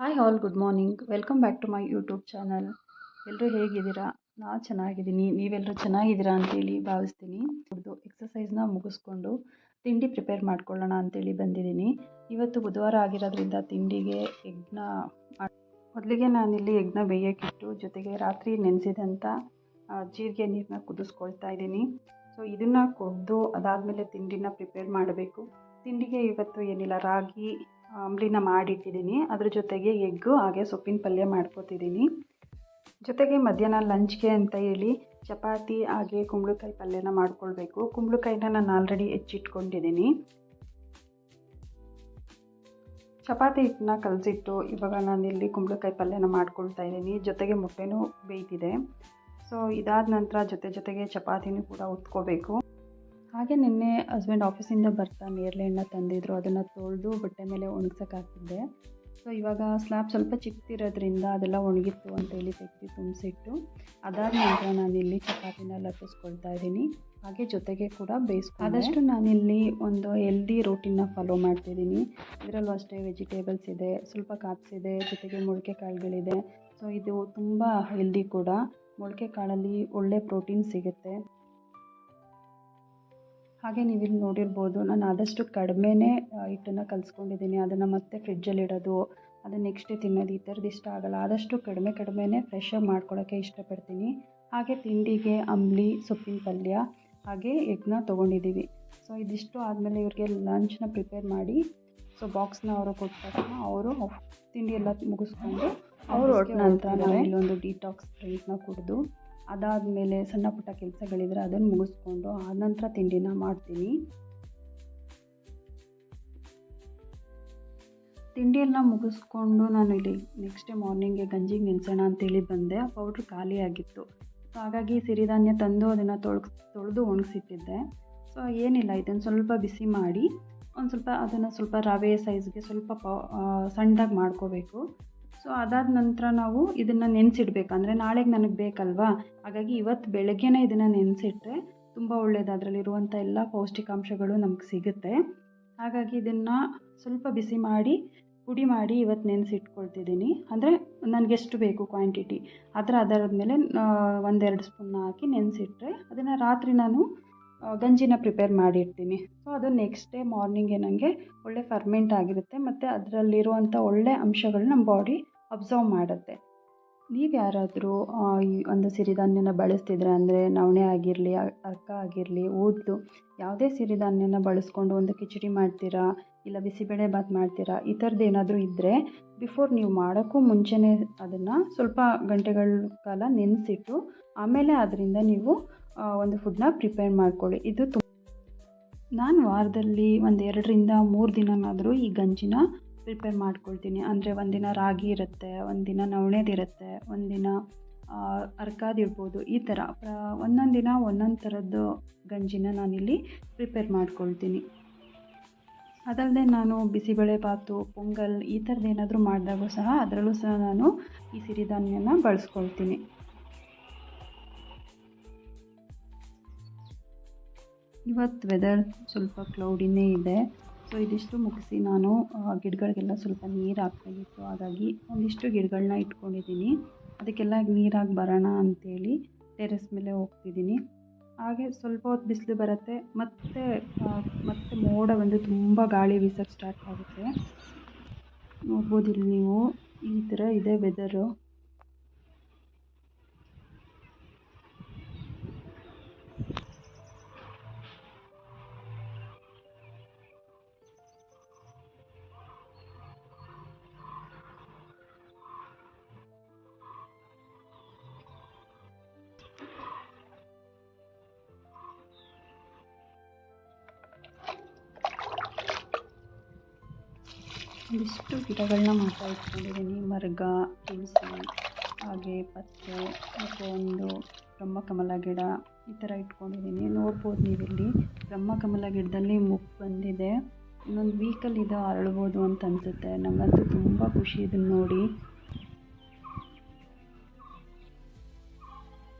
Hi all, good morning. Welcome back to my YouTube channel. ಎಲ್ಲರೂ ಹೇಗಿದ್ದೀರಾ? ನಾನು ಚೆನ್ನಾಗಿದ್ದೀನಿ. ನೀವೆಲ್ಲರೂ ಚೆನ್ನಾಗಿದ್ದೀರಾ ಅಂತೇಳಿ ಭಾವಿಸ್ತೀನಿ. ಎಕ್ಸಸೈಸ್ನ ಮುಗಿಸ್ಕೊಂಡು ತಿಂಡಿ ಪ್ರಿಪೇರ್ ಮಾಡ್ಕೊಳ್ಳೋಣ ಅಂತೇಳಿ ಬಂದಿದ್ದೀನಿ. ಇವತ್ತು ಬುಧವಾರ ಆಗಿರೋದ್ರಿಂದ ತಿಂಡಿಗೆ ಎಗ್ನ ಮೊದಲಿಗೆ ನಾನಿಲ್ಲಿ ಎಗ್ನ ಬೇಯೋಕ್ಕಿಟ್ಟು ಜೊತೆಗೆ ರಾತ್ರಿ ನೆನೆಸಿದಂಥ ಜೀರಿಗೆ ನೀರನ್ನ ಕುದಿಸ್ಕೊಳ್ತಾ ಇದ್ದೀನಿ. ಸೊ ಇದನ್ನು ಕೊದ್ದು ಅದಾದಮೇಲೆ ತಿಂಡಿನ ಪ್ರಿಪೇರ್ ಮಾಡಬೇಕು. ತಿಂಡಿಗೆ ಇವತ್ತು ಏನಿಲ್ಲ, ರಾಗಿ ಅಂಬ್ಲಿನ ಮಾಡಿಟ್ಟಿದ್ದೀನಿ. ಅದ್ರ ಜೊತೆಗೆ ಎಗ್ಗು ಹಾಗೆ ಸೊಪ್ಪಿನ ಪಲ್ಯ ಮಾಡ್ಕೊತಿದ್ದೀನಿ. ಜೊತೆಗೆ ಮಧ್ಯಾಹ್ನ ಲಂಚ್ಗೆ ಅಂತ ಹೇಳಿ ಚಪಾತಿ ಹಾಗೆ ಕುಂಬಳಕಾಯಿ ಪಲ್ಯನ ಮಾಡ್ಕೊಳ್ಬೇಕು. ಕುಂಬಳಕಾಯಿನ ನಾನು ಆಲ್ರೆಡಿ ಹೆಚ್ಚಿಟ್ಕೊಂಡಿದ್ದೀನಿ. ಚಪಾತಿ ಹಿಟ್ಟನ್ನ ಕಲಸಿಟ್ಟು ಇವಾಗ ನಾನಿಲ್ಲಿ ಕುಂಬಳಕಾಯಿ ಪಲ್ಯನ ಮಾಡ್ಕೊಳ್ತಾ ಇದ್ದೀನಿ. ಜೊತೆಗೆ ಮೊಟ್ಟೆನೂ ಬೇಯ್ತಿದೆ. ಸೊ ಇದಾದ ನಂತರ ಜೊತೆಗೆ ಚಪಾತಿನೂ ಕೂಡ ಉತ್ಕೋಬೇಕು. ಹಾಗೆ ನಿನ್ನೆ ಹಸ್ಬೆಂಡ್ ಆಫೀಸಿಂದ ಬರ್ತಾ ನೇರಳೆ ಹಣ್ಣು ತಂದಿದ್ರು. ಅದನ್ನು ತೊಳೆದು ಬಟ್ಟೆ ಮೇಲೆ ಒಣಗ್ಸೋಕ್ಕಾಗ್ತಿದ್ದೆ. ಸೊ ಇವಾಗ ಸ್ಲ್ಯಾಬ್ ಸ್ವಲ್ಪ ಚಿಕ್ಕದಿರೋದ್ರಿಂದ ಅದೆಲ್ಲ ಒಣಗಿತ್ತು ಅಂತೇಳಿ ತೆಗೆದು ತುಂಬಿಸಿಟ್ಟು ಅದಾದ ನಂತರ ನಾನಿಲ್ಲಿ ಚಪಾತಿನ ಲಟ್ಟಿಸ್ಕೊಳ್ತಾ ಇದ್ದೀನಿ. ಹಾಗೆ ಜೊತೆಗೆ ಕೂಡ ಆದಷ್ಟು ನಾನಿಲ್ಲಿ ಒಂದು ಹೆಲ್ದಿ ರೂಟೀನ್ನ ಫಾಲೋ ಮಾಡ್ತಿದ್ದೀನಿ. ಇದರಲ್ಲೂ ಅಷ್ಟೇ ವೆಜಿಟೇಬಲ್ಸ್ ಇದೆ, ಸ್ವಲ್ಪ ಕಾರ್ಬ್ಸ್ ಇದೆ, ಜೊತೆಗೆ ಮೊಳಕೆ ಕಾಳುಗಳಿದೆ. ಸೊ ಇದು ತುಂಬ ಹೆಲ್ದಿ ಕೂಡ. ಮೊಳಕೆ ಕಾಳಲ್ಲಿ ಒಳ್ಳೆ ಪ್ರೋಟೀನ್ ಸಿಗುತ್ತೆ. ಹಾಗೆ ನೀವಿಲ್ಲಿ ನೋಡಿರ್ಬೋದು, ನಾನು ಆದಷ್ಟು ಕಡಿಮೆನೇ ಹಿಟ್ಟನ್ನು ಕಲಿಸ್ಕೊಂಡಿದ್ದೀನಿ. ಅದನ್ನು ಮತ್ತೆ ಫ್ರಿಜ್ಜಲ್ಲಿ ಇಡೋದು, ಅದನ್ನು ನೆಕ್ಸ್ಟ್ ಡೇ ತಿನ್ನೋದು ಈ ಥರದ್ದು ಇಷ್ಟ ಆಗೋಲ್ಲ. ಆದಷ್ಟು ಕಡಿಮೆನೇ ಫ್ರೆಶಾಗಿ ಮಾಡ್ಕೊಳ್ಳೋಕ್ಕೆ ಇಷ್ಟಪಡ್ತೀನಿ. ಹಾಗೆ ತಿಂಡಿಗೆ ಅಂಬ್ಲಿ, ಸೊಪ್ಪಿನ ಪಲ್ಯ ಹಾಗೆ ಎಗ್ನ ತೊಗೊಂಡಿದ್ದೀವಿ. ಸೊ ಇದಿಷ್ಟು ಆದಮೇಲೆ ಇವ್ರಿಗೆ ಲಂಚ್ನ ಪ್ರಿಪೇರ್ ಮಾಡಿ ಸೊ ಬಾಕ್ಸ್ನ ಅವರು ಕೊಟ್ಟ ತಕ್ಷಣ ಅವರು ತಿಂಡಿ ಎಲ್ಲ ಮುಗಿಸ್ಕೊಂಡು ಅವರು ಹೊರಟ ನಂತರ ನಾನು ಇಲ್ಲೊಂದು ಡಿಟಾಕ್ಸ್ ಡ್ರಿಂಕ್ನ ಕುಡಿದು ಅದಾದಮೇಲೆ ಸಣ್ಣ ಪುಟ್ಟ ಕೆಲಸಗಳಿದ್ರೆ ಅದನ್ನು ಮುಗಿಸ್ಕೊಂಡು ಆನಂತರ ತಿಂಡಿನ ಮಾಡ್ತೀನಿ. ತಿಂಡಿಯೆಲ್ಲ ಮುಗಿಸ್ಕೊಂಡು ನಾನು ಇಲ್ಲಿ ನೆಕ್ಸ್ಟ್ ಡೇ ಮಾರ್ನಿಂಗ್ಗೆ ಗಂಜಿಗೆ ನೆನೆಸೋಣ ಅಂತೇಳಿ ಬಂದೆ. ಪೌಡ್ರ್ ಖಾಲಿ ಆಗಿತ್ತು. ಸೊ ಹಾಗಾಗಿ ಸಿರಿಧಾನ್ಯ ತಂದು ಅದನ್ನು ತೊಳೆದು ಒಣಗಿಸಿಟ್ಟಿದ್ದೆ. ಸೊ ಏನಿಲ್ಲ, ಇದನ್ನು ಸ್ವಲ್ಪ ಬಿಸಿ ಮಾಡಿ ಅದನ್ನು ಸ್ವಲ್ಪ ರವೆ ಸೈಜ್ಗೆ ಸ್ವಲ್ಪ ಸಣ್ಣದಾಗಿ ಮಾಡ್ಕೋಬೇಕು. ಸೊ ಅದಾದ ನಂತರ ನಾವು ಇದನ್ನು ನೆನೆಸಿಡ್ಬೇಕು. ಅಂದರೆ ನಾಳೆಗೆ ನನಗೆ ಬೇಕಲ್ವಾ, ಹಾಗಾಗಿ ಇವತ್ತು ಬೆಳಗ್ಗೆನೇ ಇದನ್ನು ನೆನೆಸಿಟ್ರೆ ತುಂಬ ಒಳ್ಳೆಯದು. ಅದರಲ್ಲಿರುವಂಥ ಎಲ್ಲ ಪೌಷ್ಟಿಕಾಂಶಗಳು ನಮಗೆ ಸಿಗುತ್ತೆ. ಹಾಗಾಗಿ ಇದನ್ನು ಸ್ವಲ್ಪ ಬಿಸಿ ಮಾಡಿ ಪುಡಿ ಮಾಡಿ ಇವತ್ತು ನೆನೆಸಿಟ್ಕೊಳ್ತಿದ್ದೀನಿ. ಅಂದರೆ ನನಗೆಷ್ಟು ಬೇಕು ಕ್ವಾಂಟಿಟಿ ಅದರ ಮೇಲೆ 1-2 ಸ್ಪೂನ್ ಹಾಕಿ ನೆನೆಸಿಟ್ರೆ ಅದನ್ನು ರಾತ್ರಿ ನಾನು ಗಂಜಿನ ಪ್ರಿಪೇರ್ ಮಾಡಿರ್ತೀನಿ. ಸೊ ಅದು ನೆಕ್ಸ್ಟ್ ಡೇ ಮಾರ್ನಿಂಗ್ಗೆ ನನಗೆ ಒಳ್ಳೆ ಫರ್ಮೆಂಟ್ ಆಗಿರುತ್ತೆ ಮತ್ತು ಅದರಲ್ಲಿರುವಂಥ ಒಳ್ಳೆ ಅಂಶಗಳು ನಮ್ಮ ಬಾಡಿ ಅಬ್ಸರ್ವ್ ಮಾಡುತ್ತೆ. ನೀವು ಯಾರಾದರೂ ಈ ಒಂದು ಸಿರಿಧಾನ್ಯನ ಬಳಸ್ತಿದ್ರೆ, ಅಂದರೆ ನವಣೆ ಆಗಿರಲಿ, ಅರ್ಕ ಆಗಿರಲಿ, ಊದ್ಲು, ಯಾವುದೇ ಸಿರಿಧಾನ್ಯನ ಬಳಸ್ಕೊಂಡು ಒಂದು ಕಿಚಡಿ ಮಾಡ್ತೀರಾ, ಇಲ್ಲ ಬಿಸಿಬೇಳೆ ಬಾತ್ ಮಾಡ್ತೀರಾ, ಈ ಥರದ್ದು ಏನಾದರೂ ಇದ್ದರೆ ಬಿಫೋರ್ ನೀವು ಮಾಡೋಕ್ಕೂ ಮುಂಚೆನೇ ಅದನ್ನು ಸ್ವಲ್ಪ ಗಂಟೆಗಳ ಕಾಲ ನೆನೆಸಿಟ್ಟು ಆಮೇಲೆ ಅದರಿಂದ ನೀವು ಒಂದು ಫುಡ್ನ ಪ್ರಿಪೇರ್ ಮಾಡ್ಕೊಳ್ಳಿ. ಇದು ನಾನು ವಾರದಲ್ಲಿ 2-3 ದಿನನಾದರೂ ಈ ಗಂಜಿನ ಪ್ರಿಪೇರ್ ಮಾಡ್ಕೊಳ್ತೀನಿ. ಅಂದರೆ ಒಂದಿನ ರಾಗಿ ಇರುತ್ತೆ, ಒಂದಿನ ನವಣೆದಿರುತ್ತೆ, ಒಂದಿನ ಅರ್ಕಾದಿರ್ಬೋದು. ಈ ಥರ ಒಂದೊಂದು ದಿನ ಒಂದೊಂದು ಥರದ್ದು ಗಂಜಿನ ನಾನಿಲ್ಲಿ ಪ್ರಿಪೇರ್ ಮಾಡ್ಕೊಳ್ತೀನಿ. ಅದಲ್ಲದೆ ನಾನು ಬಿಸಿಬೇಳೆ ಬಾತು, ಪೊಂಗಲ್ ಈ ಥರದ್ದು ಏನಾದರೂ ಮಾಡಿದಾಗೂ ಸಹ ಅದರಲ್ಲೂ ಸಹ ನಾನು ಈ ಸಿರಿಧಾನ್ಯನ ಬಳಸ್ಕೊಳ್ತೀನಿ. ಇವತ್ತು ವೆದರ್ ಸ್ವಲ್ಪ ಕ್ಲೌಡಿನೇ ಇದೆ. ಸೊ ಇದಿಷ್ಟು ಮುಗಿಸಿ ನಾನು ಗಿಡಗಳಿಗೆಲ್ಲ ಸ್ವಲ್ಪ ನೀರು ಹಾಕಬೇಕಿತ್ತು. ಹಾಗಾಗಿ ಒಂದಿಷ್ಟು ಗಿಡಗಳನ್ನ ಇಟ್ಕೊಂಡಿದ್ದೀನಿ. ಅದಕ್ಕೆಲ್ಲ ನೀರಾಗಿ ಬರೋಣ ಅಂಥೇಳಿ ಟೆರೆಸ್ ಮೇಲೆ ಹೋಗ್ತಿದ್ದೀನಿ. ಹಾಗೆ ಸ್ವಲ್ಪ ಹೊತ್ತು ಬಿಸಿಲು ಬರುತ್ತೆ, ಮತ್ತೆ ಮೋಡ ಬಂದು ತುಂಬ ಗಾಳಿ ಬೀಸೋಕ್ಕೆ ಸ್ಟಾರ್ಟ್ ಆಗುತ್ತೆ. ನೋಡ್ಬೋದು ಇಲ್ಲಿ ನೀವು, ಈ ಥರ ಇದೆ ವೆದರು. ಒಂದಿಷ್ಟು ಗಿಡಗಳನ್ನ ಮಾತ್ರ ಇಟ್ಕೊಂಡಿದ್ದೀನಿ. ಮರ್ಗ, ತುಳಸಿ, ಹಾಗೆ ಪಚ್ಚೆ ಮತ್ತು ಒಂದು ಬ್ರಹ್ಮಕಮಲ ಗಿಡ ಈ ಥರ ಇಟ್ಕೊಂಡಿದ್ದೀನಿ. ನೋಡ್ಬೋದು ನೀವಿಲ್ಲಿ ಬ್ರಹ್ಮಕಮಲ ಗಿಡದಲ್ಲಿ ಮುಗ್ಗು ಬಂದಿದೆ. ಇನ್ನೊಂದು ವೀಕಲ್ಲಿ ಇದು ಅರಳ್ಬೋದು ಅಂತ ಅನಿಸುತ್ತೆ. ನನಗಂತೂ ತುಂಬ ಖುಷಿ ಇದನ್ನು ನೋಡಿ.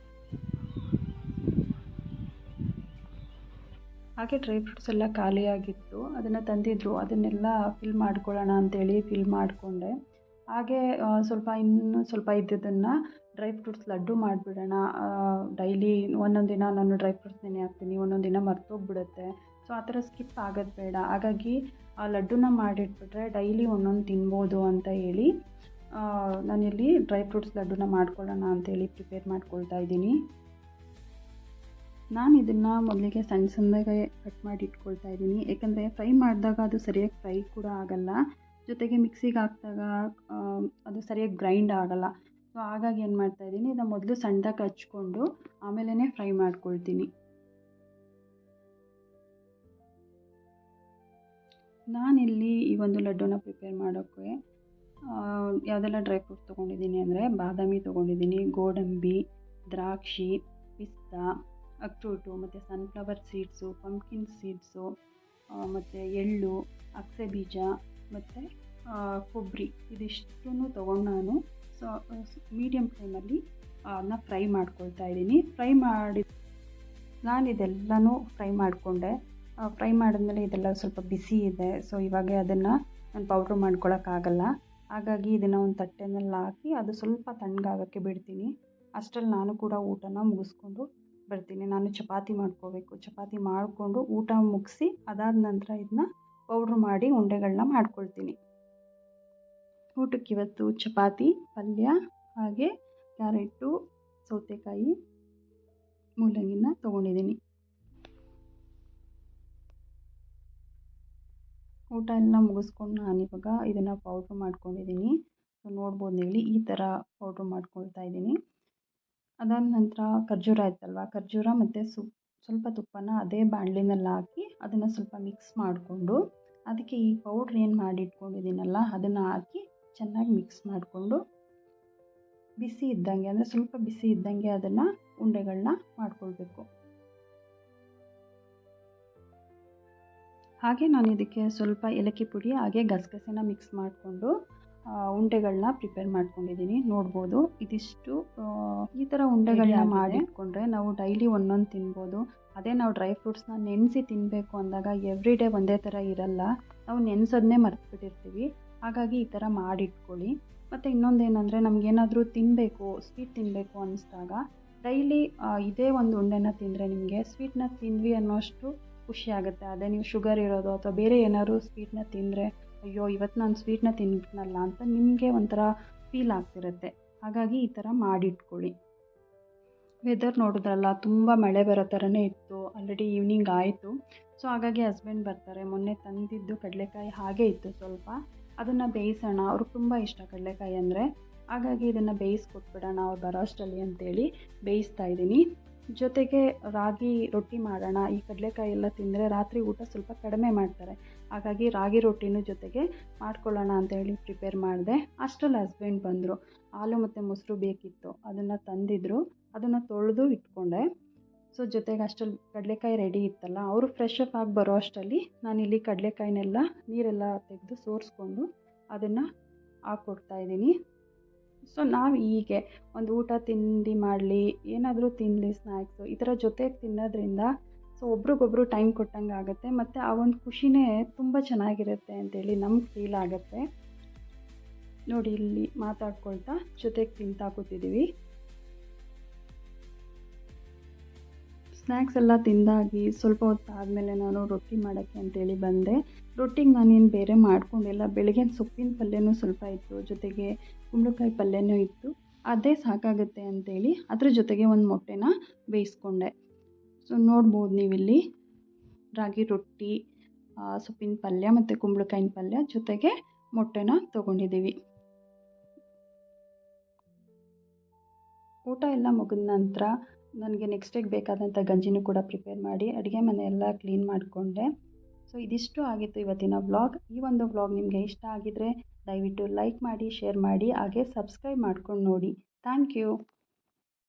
ಹಾಗೆ ಡ್ರೈ ಫ್ರೂಟ್ಸ್ ಎಲ್ಲ ಖಾಲಿಯಾಗಿತ್ತು. ಅದನ್ನು ತಂದಿದ್ದರು, ಅದನ್ನೆಲ್ಲ ಫಿಲ್ ಮಾಡ್ಕೊಳ್ಳೋಣ ಅಂತೇಳಿ ಫಿಲ್ ಮಾಡಿಕೊಂಡೆ. ಹಾಗೆ ಇನ್ನೂ ಸ್ವಲ್ಪ ಇದ್ದಿದ್ದನ್ನು ಡ್ರೈ ಫ್ರೂಟ್ಸ್ ಲಡ್ಡು ಮಾಡಿಬಿಡೋಣ. ಡೈಲಿ ಒಂದೊಂದು ದಿನ ನಾನು ಡ್ರೈ ಫ್ರೂಟ್ಸ್ ನೆನೆ ಹಾಕ್ತೀನಿ, ಒಂದೊಂದು ದಿನ ಮರ್ತೋಗ್ಬಿಡುತ್ತೆ. ಸೊ ಆ ಥರ ಸ್ಕಿಪ್ ಆಗೋದು ಬೇಡ. ಹಾಗಾಗಿ ಆ ಲಡ್ಡುನ ಮಾಡಿಟ್ಬಿಟ್ರೆ ಡೈಲಿ ಒಂದೊಂದು ತಿನ್ಬೋದು ಅಂತ ಹೇಳಿ ನಾನಿಲ್ಲಿ ಡ್ರೈ ಫ್ರೂಟ್ಸ್ ಲಡ್ಡುನ ಮಾಡ್ಕೊಳ್ಳೋಣ ಅಂತೇಳಿ ಪ್ರಿಪೇರ್ ಮಾಡ್ಕೊಳ್ತಾ ಇದ್ದೀನಿ. ನಾನು ಇದನ್ನು ಮೊದಲಿಗೆ ಸಣ್ಣ ಸಣ್ಣದಾಗೆ ಕಟ್ ಮಾಡಿ ಇಟ್ಕೊಳ್ತಾ ಇದ್ದೀನಿ. ಏಕೆಂದರೆ ಫ್ರೈ ಮಾಡಿದಾಗ ಅದು ಸರಿಯಾಗಿ ಫ್ರೈ ಕೂಡ ಆಗೋಲ್ಲ, ಜೊತೆಗೆ ಮಿಕ್ಸಿಗೆ ಹಾಕಿದಾಗ ಅದು ಸರಿಯಾಗಿ ಗ್ರೈಂಡ್ ಆಗೋಲ್ಲ. ಸೊ ಹಾಗಾಗಿ ಏನು ಮಾಡ್ತಾಯಿದ್ದೀನಿ, ಇದನ್ನು ಮೊದಲು ಸಣ್ಣದಾಗಿ ಹಚ್ಕೊಂಡು ಆಮೇಲೆ ಫ್ರೈ ಮಾಡ್ಕೊಳ್ತೀನಿ. ನಾನಿಲ್ಲಿ ಈ ಒಂದು ಲಡ್ಡುನ ಪ್ರಿಪೇರ್ ಮಾಡೋಕ್ಕೆ ಯಾವುದೆಲ್ಲ ಡ್ರೈ ಫ್ರೂಟ್ಸ್ ತೊಗೊಂಡಿದ್ದೀನಿ ಅಂದರೆ ಬಾದಾಮಿ ತೊಗೊಂಡಿದ್ದೀನಿ, ಗೋಡಂಬಿ, ದ್ರಾಕ್ಷಿ, ಪಿಸ್ತಾ, ಅಕ್ರೋಟು ಮತ್ತು ಸನ್ಫ್ಲವರ್ ಸೀಡ್ಸು, ಪಂಪ್ಕಿನ್ ಸೀಡ್ಸು, ಮತ್ತು ಎಳ್ಳು, ಅಗಸೆ ಬೀಜ ಮತ್ತು ಕೊಬ್ಬರಿ, ಇದಿಷ್ಟನ್ನು ತೊಗೊಂಡು ನಾನು ಮೀಡಿಯಮ್ ಫ್ಲೇಮಲ್ಲಿ ಅದನ್ನ ಫ್ರೈ ಮಾಡ್ಕೊಳ್ತಾ ಇದ್ದೀನಿ. ನಾನು ಇದೆಲ್ಲನೂ ಫ್ರೈ ಮಾಡಿಕೊಂಡೆ. ಫ್ರೈ ಮಾಡಿದ್ಮೇಲೆ ಇದೆಲ್ಲ ಸ್ವಲ್ಪ ಬಿಸಿ ಇದೆ. ಸೊ ಇವಾಗ ಅದನ್ನು ನಾನು ಪೌಡ್ರ್ ಮಾಡ್ಕೊಳಕ್ಕಾಗಲ್ಲ. ಹಾಗಾಗಿ ಇದನ್ನು ಒಂದು ತಟ್ಟೆನಲ್ಲಿ ಹಾಕಿ ಅದು ಸ್ವಲ್ಪ ತಣ್ಣಗಾಗೋಕ್ಕೆ ಬಿಡ್ತೀನಿ. ಅಷ್ಟರಲ್ಲಿ ನಾನು ಕೂಡ ಊಟನ ಮುಗಿಸ್ಕೊಂಡು ಬರ್ತೀನಿ. ನಾನು ಚಪಾತಿ ಮಾಡ್ಕೋಬೇಕು. ಚಪಾತಿ ಮಾಡಿಕೊಂಡು ಊಟ ಮುಗಿಸಿ ಅದಾದ ನಂತರ ಇದನ್ನ ಪೌಡ್ರ್ ಮಾಡಿ ಉಂಡೆಗಳನ್ನ ಮಾಡ್ಕೊಳ್ತೀನಿ. ಊಟಕ್ಕೆ ಇವತ್ತು ಚಪಾತಿ, ಪಲ್ಯ, ಹಾಗೆ ಕ್ಯಾರೆಟು, ಸೌತೆಕಾಯಿ, ಮೂಲಂಗಿನ ತೊಗೊಂಡಿದ್ದೀನಿ. ಊಟ ಎಲ್ಲ ಮುಗಿಸ್ಕೊಂಡು ನಾನಿವಾಗ ಇದನ್ನು ಪೌಡ್ರ್ ಮಾಡ್ಕೊಂಡಿದ್ದೀನಿ. ಸೊ ನೋಡ್ಬೋದು ನೀವು, ಈ ಥರ ಪೌಡ್ರ್ ಮಾಡ್ಕೊಳ್ತಾ ಇದ್ದೀನಿ. ಅದಾದ ನಂತರ ಖರ್ಜೂರ ಇತ್ತಲ್ವ, ಖರ್ಜೂರ ಮತ್ತು ಸ್ವಲ್ಪ ತುಪ್ಪನ ಅದೇ ಬಾಣಲಿನಲ್ಲಿ ಹಾಕಿ ಅದನ್ನು ಸ್ವಲ್ಪ ಮಿಕ್ಸ್ ಮಾಡಿಕೊಂಡು ಅದಕ್ಕೆ ಈ ಪೌಡ್ರ್ ಏನು ಮಾಡಿಟ್ಕೊಂಡಿದ್ದೀನಲ್ಲ ಅದನ್ನು ಹಾಕಿ ಚೆನ್ನಾಗಿ ಮಿಕ್ಸ್ ಮಾಡಿಕೊಂಡು ಬಿಸಿ ಇದ್ದಂಗೆ, ಅಂದರೆ ಸ್ವಲ್ಪ ಬಿಸಿ ಇದ್ದಂಗೆ ಅದನ್ನು ಉಂಡೆಗಳನ್ನ ಮಾಡ್ಕೊಳ್ಬೇಕು. ಹಾಗೆ ನಾನು ಇದಕ್ಕೆ ಸ್ವಲ್ಪ ಏಲಕ್ಕಿ ಪುಡಿ ಹಾಗೆ ಗಸಗಸೆನ ಮಿಕ್ಸ್ ಮಾಡಿಕೊಂಡು ಉಂಡೆಗಳನ್ನ ಪ್ರಿಪೇರ್ ಮಾಡ್ಕೊಂಡಿದ್ದೀನಿ. ನೋಡ್ಬೋದು ಇದಿಷ್ಟು. ಈ ಥರ ಉಂಡೆಗಳನ್ನ ಮಾಡಿಟ್ಕೊಂಡ್ರೆ ನಾವು ಡೈಲಿ ಒಂದೊಂದು ತಿನ್ಬೋದು. ಅದೇ ನಾವು ಡ್ರೈ ಫ್ರೂಟ್ಸ್ನ ನೆನೆಸಿ ತಿನ್ನಬೇಕು ಅಂದಾಗ ಎವ್ರಿ ಡೇ ಒಂದೇ ಥರ ಇರಲ್ಲ, ನಾವು ನೆನೆಸೋದನ್ನೇ ಮರ್ತ್ಬಿಟ್ಟಿರ್ತೀವಿ. ಹಾಗಾಗಿ ಈ ಥರ ಮಾಡಿಟ್ಕೊಳ್ಳಿ. ಮತ್ತು ಇನ್ನೊಂದೇನೆಂದರೆ ನಮಗೇನಾದರೂ ತಿನ್ನಬೇಕು, ಸ್ವೀಟ್ ತಿನ್ನಬೇಕು ಅನ್ನಿಸ್ದಾಗ ಡೈಲಿ ಇದೇ ಒಂದು ಉಂಡೆನ ತಿಂದರೆ ನಿಮಗೆ ಸ್ವೀಟ್ನ ತಿಂದ್ವಿ ಅನ್ನೋಷ್ಟು ಖುಷಿ ಆಗುತ್ತೆ. ಅದೇ ನೀವು ಶುಗರ್ ಇರೋದು ಅಥವಾ ಬೇರೆ ಏನಾದ್ರು ಸ್ವೀಟ್ನ ತಿಂದರೆ ಅಯ್ಯೋ ಇವತ್ತು ನಾನು ಸ್ವೀಟ್ನ ತಿನ್ಬಿಟ್ನಲ್ಲ ಅಂತ ನಿಮಗೆ ಒಂಥರ ಫೀಲ್ ಆಗ್ತಿರುತ್ತೆ. ಹಾಗಾಗಿ ಈ ಥರ ಮಾಡಿಟ್ಕೊಳ್ಳಿ. ವೆದರ್ ನೋಡಿದ್ರಲ್ಲ, ತುಂಬ ಮಳೆ ಬರೋ ಥರನೇ ಇತ್ತು. ಆಲ್ರೆಡಿ ಈವ್ನಿಂಗ್ ಆಯಿತು. ಸೊ ಹಾಗಾಗಿ ಹಸ್ಬೆಂಡ್ ಬರ್ತಾರೆ. ಮೊನ್ನೆ ತಂದಿದ್ದು ಕಡಲೆಕಾಯಿ ಹಾಗೇ ಇತ್ತು ಸ್ವಲ್ಪ, ಅದನ್ನು ಬೇಯಿಸೋಣ. ಅವ್ರಿಗೆ ತುಂಬ ಇಷ್ಟ ಕಡಲೆಕಾಯಿ ಅಂದರೆ. ಹಾಗಾಗಿ ಇದನ್ನು ಬೇಯಿಸ್ಕೊಟ್ಬಿಡೋಣ ಅವ್ರು ಬರೋ ಅಷ್ಟರಲ್ಲಿ ಅಂತೇಳಿ ಬೇಯಿಸ್ತಾ ಇದ್ದೀನಿ. ಜೊತೆಗೆ ರಾಗಿ ರೊಟ್ಟಿ ಮಾಡೋಣ. ಈ ಕಡಲೆಕಾಯಿ ಎಲ್ಲ ತಿಂದರೆ ರಾತ್ರಿ ಊಟ ಸ್ವಲ್ಪ ಕಡಿಮೆ ಮಾಡ್ತಾರೆ. ಹಾಗಾಗಿ ರಾಗಿ ರೊಟ್ಟಿನೂ ಜೊತೆಗೆ ಮಾಡ್ಕೊಳ್ಳೋಣ ಅಂತೇಳಿ ಪ್ರಿಪೇರ್ ಮಾಡಿದೆ. ಅಷ್ಟರಲ್ಲಿ ಹಸ್ಬೆಂಡ್ ಬಂದರು. ಹಾಲು ಮತ್ತು ಮೊಸರು ಬೇಕಿತ್ತು, ಅದನ್ನು ತಂದಿದ್ದರು. ಅದನ್ನು ತೊಳೆದು ಇಟ್ಕೊಂಡೆ. ಸೊ ಜೊತೆಗೆ ಅಷ್ಟರಲ್ಲಿ ಕಡಲೆಕಾಯಿ ರೆಡಿ ಇತ್ತಲ್ಲ, ಅವರು ಫ್ರೆಶ್ ಅಪ್ ಆಗಿ ಬರೋ ಅಷ್ಟರಲ್ಲಿ ನಾನಿಲ್ಲಿ ಕಡಲೆಕಾಯಿನೆಲ್ಲ ನೀರೆಲ್ಲ ತೆಗೆದು ಸೋರಿಸ್ಕೊಂಡು ಅದನ್ನು ಹಾಕ್ಕೊಡ್ತಾಯಿದ್ದೀನಿ. ಸೊ ನಾವು ಹೀಗೆ ಒಂದು ಊಟ ತಿಂಡಿ ಮಾಡಲಿ, ಏನಾದರೂ ತಿನ್ನಲಿ, ಸ್ನ್ಯಾಕ್ಸು ಈ ಥರ ಜೊತೆಗೆ ತಿನ್ನೋದ್ರಿಂದ ಸೊ ಒಬ್ರಿಗೊಬ್ರು ಟೈಮ್ ಕೊಟ್ಟಂಗೆ ಆಗುತ್ತೆ. ಮತ್ತು ಆ ಒಂದು ಖುಷಿನೇ ತುಂಬ ಚೆನ್ನಾಗಿರುತ್ತೆ ಅಂತೇಳಿ ನಮ್ಗೆ ಫೀಲ್ ಆಗುತ್ತೆ. ನೋಡಿ ಇಲ್ಲಿ ಮಾತಾಡ್ಕೊಳ್ತಾ ಜೊತೆಗೆ ತಿಂತಾ ಕೂತಿದ್ದೀವಿ. ಸ್ನ್ಯಾಕ್ಸ್ ಎಲ್ಲ ತಿಂದಾಗಿ ಸ್ವಲ್ಪ ಹೊತ್ತು ಆದಮೇಲೆ ನಾನು ರೊಟ್ಟಿ ಮಾಡೋಕ್ಕೆ ಅಂತೇಳಿ ಬಂದೆ. ರೊಟ್ಟಿಗೆ ನಾನೇನು ಬೇರೆ ಮಾಡ್ಕೊಂಡಿಲ್ಲ. ಬೆಳಗ್ಗೆ ಸೊಪ್ಪಿನ ಪಲ್ಯನೂ ಸ್ವಲ್ಪ ಇತ್ತು, ಜೊತೆಗೆ ಕುಂಬಳಕಾಯಿ ಪಲ್ಯನೂ ಇತ್ತು. ಅದೇ ಸಾಕಾಗುತ್ತೆ ಅಂತೇಳಿ ಅದ್ರ ಜೊತೆಗೆ ಒಂದು ಮೊಟ್ಟೆನ ಬೇಯಿಸ್ಕೊಂಡೆ. ಸೊ ನೋಡ್ಬೋದು ನೀವಿಲ್ಲಿ ರಾಗಿ ರೊಟ್ಟಿ, ಸೊಪ್ಪಿನ ಪಲ್ಯ ಮತ್ತು ಕುಂಬಳಕಾಯಿನ ಪಲ್ಯ ಜೊತೆಗೆ ಮೊಟ್ಟೆನ ತೊಗೊಂಡಿದ್ದೀವಿ. ಊಟ ಎಲ್ಲ ಮುಗಿದ ನಂತರ ನನಗೆ ನೆಕ್ಸ್ಟ್ ಡೇಗೆ ಬೇಕಾದಂಥ ಗಂಜಿನೂ ಕೂಡ ಪ್ರಿಪೇರ್ ಮಾಡಿ ಅಡುಗೆ ಮನೆ ಎಲ್ಲ ಕ್ಲೀನ್ ಮಾಡಿಕೊಂಡೆ. ಸೊ ಇದಿಷ್ಟು ಆಗಿತ್ತು ಇವತ್ತಿನ ವ್ಲಾಗ್. ಈ ಒಂದು ವ್ಲಾಗ್ ನಿಮಗೆ ಇಷ್ಟ ಆಗಿದರೆ ದಯವಿಟ್ಟು ಲೈಕ್ ಮಾಡಿ, ಶೇರ್ ಮಾಡಿ, ಹಾಗೆ ಸಬ್ಸ್ಕ್ರೈಬ್ ಮಾಡ್ಕೊಂಡು ನೋಡಿ. Thank you.